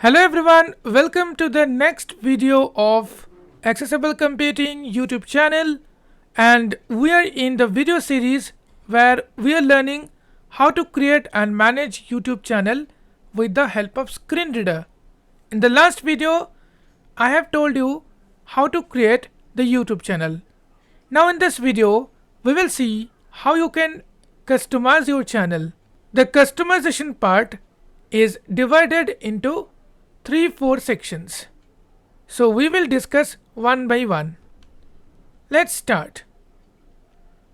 Hello everyone, welcome to the next video of Accessible Computing YouTube channel, and we are in the video series where we are learning how to create and manage YouTube channel with the help of screen reader. In the last video I have told you how to create the YouTube channel. Now in this video we will see how you can customize your channel. The customization part is divided into 3-4 sections. So we will discuss one by one. Let's start.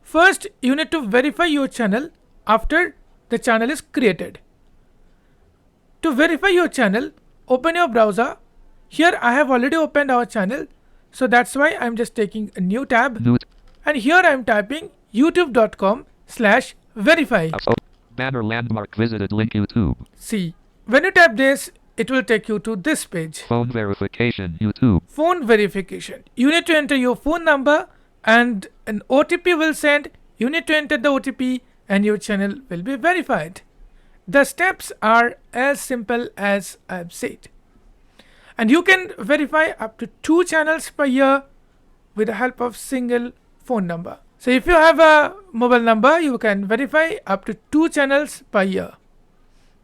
First, you need to verify your channel after the channel is created. To verify your channel, open your browser. Here I have already opened our channel, so that's why I'm just taking a new tab. And here I'm typing youtube.com/verify. Banner landmark visited link YouTube. See, when you tap this, it will take you to this page. Phone verification YouTube. Phone verification. You need to enter your phone number and an OTP will send. You need to enter the OTP and your channel will be verified. The steps are as simple as I've said. And you can verify up to 2 channels per year with the help of single phone number. So if you have a mobile number, you can verify up to 2 channels per year.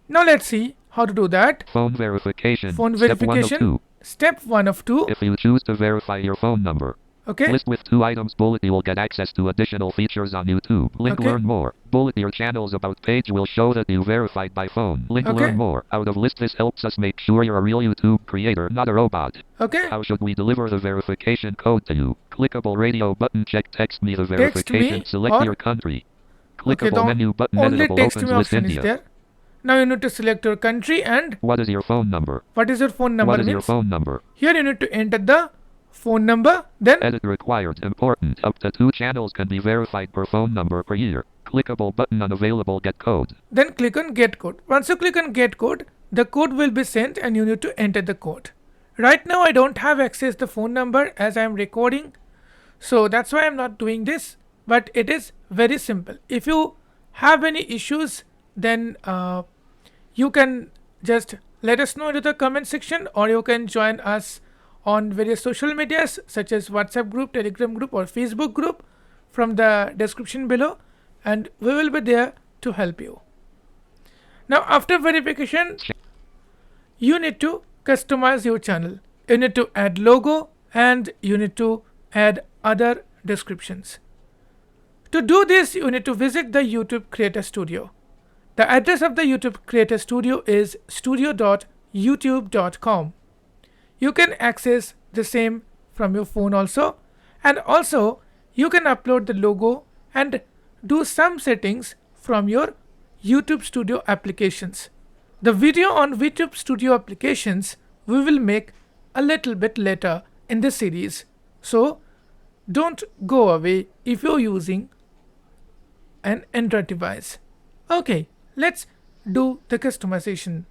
Now let's see how to do that. Phone verification. Phone verification. Step 1 of 2. If you choose to verify your phone number. Okay. List with 2 items bullet. You will get access to additional features on YouTube. Link Okay. learn more. Bullet your channel's about page will show that you verified by phone. Link Okay. learn more. Out of list. This helps us make sure you're a real YouTube creator, not a robot. Okay. How should we deliver the verification code to you? Clickable radio button. Check text me the verification. Select or- your country. Okay, Clickable the menu button. only Editable text opens me list option is India. there. Now you need to select your country and What is your phone number? what is your phone number What is your means. phone number? Here you need to enter the phone number, then Edit required. Important. Up to 2 channels can be verified per phone number per year. Clickable button unavailable. Get code. click on get code. Once you click on get code, the code will be sent and you need to enter the code. Right now I don't have access the phone number as I am recording, so that's why I'm not doing this, but it is very simple. If you have any issues, then you can just let us know in the comment section, or you can join us on various social medias such as WhatsApp group, Telegram group or Facebook group from the description below, and we will be there to help you. Now after verification, you need to customize your channel. You need to add logo and you need to add other descriptions. To do this, you need to visit the YouTube Creator Studio. The address of the YouTube Creator Studio is studio.youtube.com. You can access the same from your phone also, and also you can upload the logo and do some settings from your YouTube Studio applications. The video on YouTube Studio applications we will make a little bit later in this series, so don't go away if you're using an Android device. Okay, let's do the customization.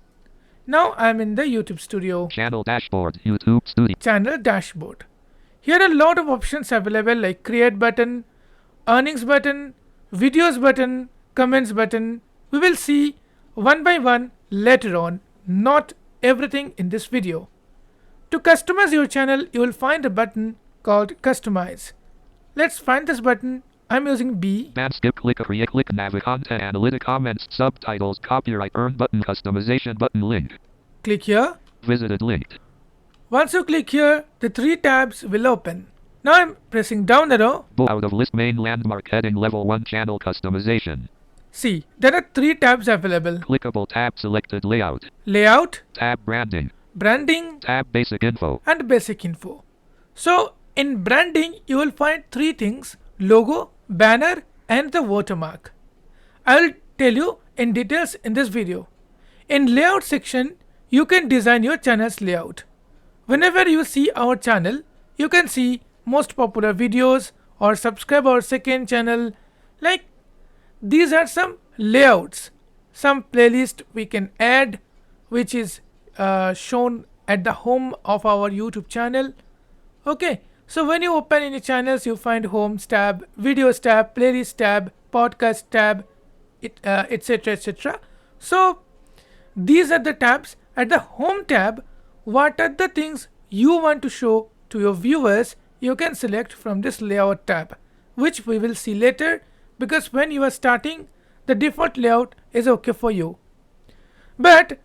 Now I'm in the YouTube Studio. Channel dashboard. YouTube Studio. Channel dashboard. Here are a lot of options available like create button, earnings button, videos button, comments button. We will see one by one later on, not everything in this video. To customize your channel, you will find a button called customize. Let's find this button. I'm using B. Band skip click create click nav content analytic comments subtitles copyright earn button customization button link. Click here. Visited linked. Once you click here, the 3 tabs will open. Now I'm pressing down arrow. Out of list main landmark heading level 1 channel customization. See, there are 3 tabs available. Clickable tab selected layout. Layout, Tab branding. branding Tab basic info. and basic info. So in branding you will find 3 things: logo, banner and the watermark. I will tell you in details in this video. In layout section, you can design your channel's layout. Whenever you see our channel, you can see most popular videos or subscribe our second channel. Like these are some layouts, some playlist we can add, which is shown at the home of our YouTube channel. Okay, so when you open any channels, you find homes tab, videos tab, playlist tab, podcast tab, etc. etc. So these are the tabs at the home tab, what are the things you want to show to your viewers, you can select from this layout tab, which we will see later, because when you are starting, the default layout is okay for you. But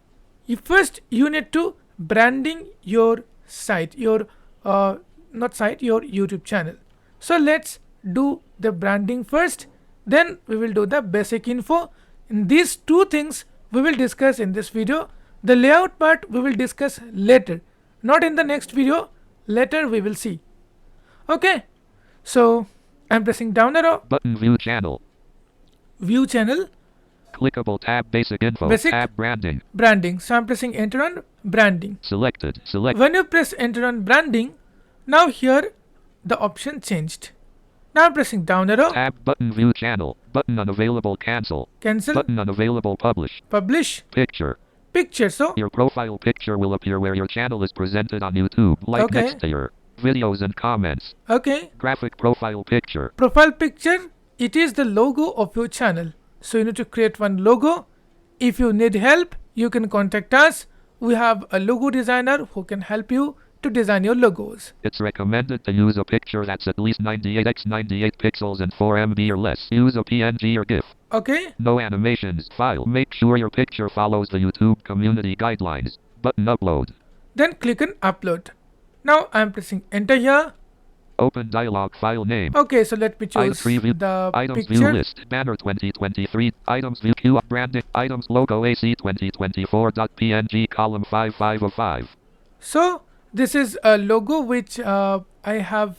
first you need to branding your site, your not site, your YouTube channel. So let's do the branding first, then we will do the basic info. In these two things we will discuss in this video. The layout part we will discuss later, not in the next video, later we will see. Okay, so I'm pressing down arrow. Button view channel. View channel. Clickable tab basic info. Basic. Tab branding. Branding. So I'm pressing enter on branding. Selected. Select. When you press enter on branding, now here the option changed. Now I'm pressing down arrow. Tab button view channel. Button unavailable cancel. Cancel. Button unavailable publish. Publish. Picture. Picture. So Your profile picture will appear where your channel is presented on YouTube, like Okay. next to your videos and comments. okay, Graphic profile picture. profile picture, it is the logo of your channel. So you need to create one logo. If you need help, you can contact us. We have a logo designer who can help you to design your logos. It's recommended to use a picture that's at least 98x98 pixels and 4 MB or less. Use a PNG or GIF. Okay, No animations. File. Make sure your picture follows the YouTube community guidelines. Button upload. then click on upload. Now I'm pressing enter here. Open dialog file name. Okay, so let me choose preview. the Items view picture. list. Banner 2023. Items view queue up branding. Items logo AC 2024.png column 55 of 5. So this is a logo which I have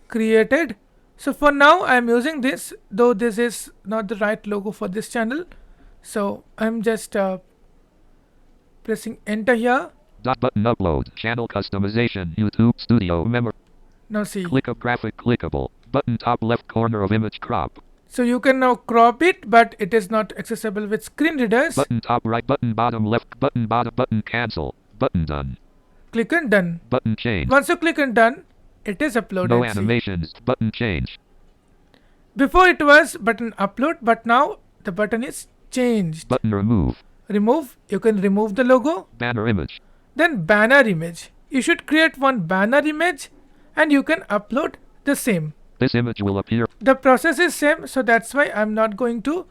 created. So for now I'm using this, though this is not the right logo for this channel. So I'm just pressing enter here. Dot button upload. Channel customization. YouTube Studio memory. Now see, Click up graphic clickable. Button top left corner of image crop. so you can now crop it, but it is not accessible with screen readers. Button top right. Button bottom left. Button bottom. Button cancel. Button done. Click on done. Button change. Once you click on done, it is uploaded. No See. animations. Button change. Before it was button upload, but now the button is changed. Button remove. Remove, you can remove the logo. Banner image. Then banner image. You should create one banner image and you can upload the same. This image will appear The process is same, so that's why I'm not going to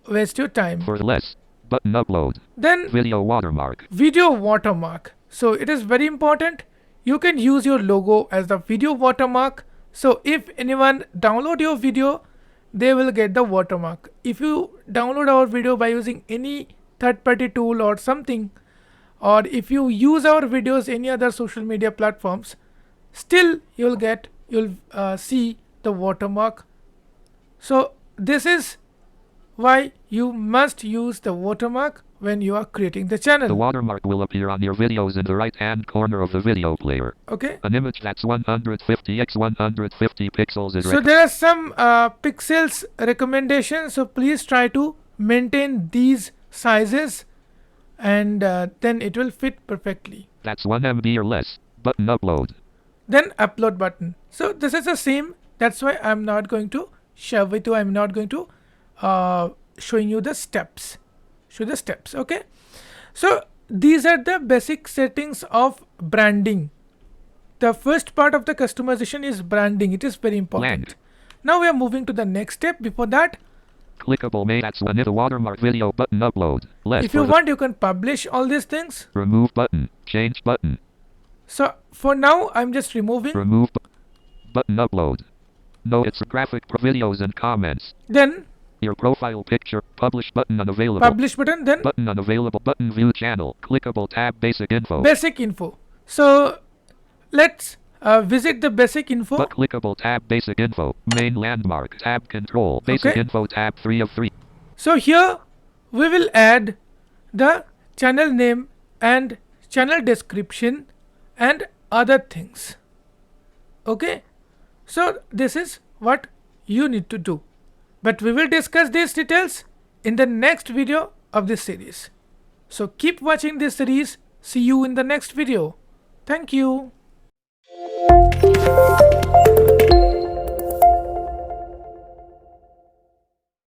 waste your time. for less. Button upload. Then Video watermark. video watermark. So it is very important. You can use your logo as the video watermark. So if anyone download your video, they will get the watermark. If you download our video by using any third-party tool or something, or if you use our videos any other social media platforms, still you'll see the watermark. So this is why you must use the watermark when you are creating the channel. The watermark will appear on your videos in the right-hand corner of the video player. Okay. An image that's 150 x 150 pixels is So there are some pixels recommendations. So please try to maintain these sizes, and then it will fit perfectly. That's 1 MB or less. Button upload. Then upload button. So this is the same. That's why I'm not going to share with you. I'm not going to showing you the steps. Show the steps. Okay. So these are the basic settings of branding. The first part of the customization is branding. It is very important. Blank. Now we are moving to the next step. Before that, Clickable may. That's when the watermark video button upload. Less. if you for the want, you can publish all these things. remove button. Change button. So for now, I'm just removing. Remove button upload. No, it's graphic videos and comments. Then Your profile picture. Publish button unavailable. publish button. Then Button unavailable. Button view channel. Clickable tab basic info. basic info. So let's visit the basic info. But clickable tab basic info. Main landmark. Tab control. Basic Okay. info tab 3 of 3. So here we will add the channel name and channel description and other things. Okay. So this is what you need to do. But we will discuss these details in the next video of this series. So keep watching this series. See you in the next video. Thank you.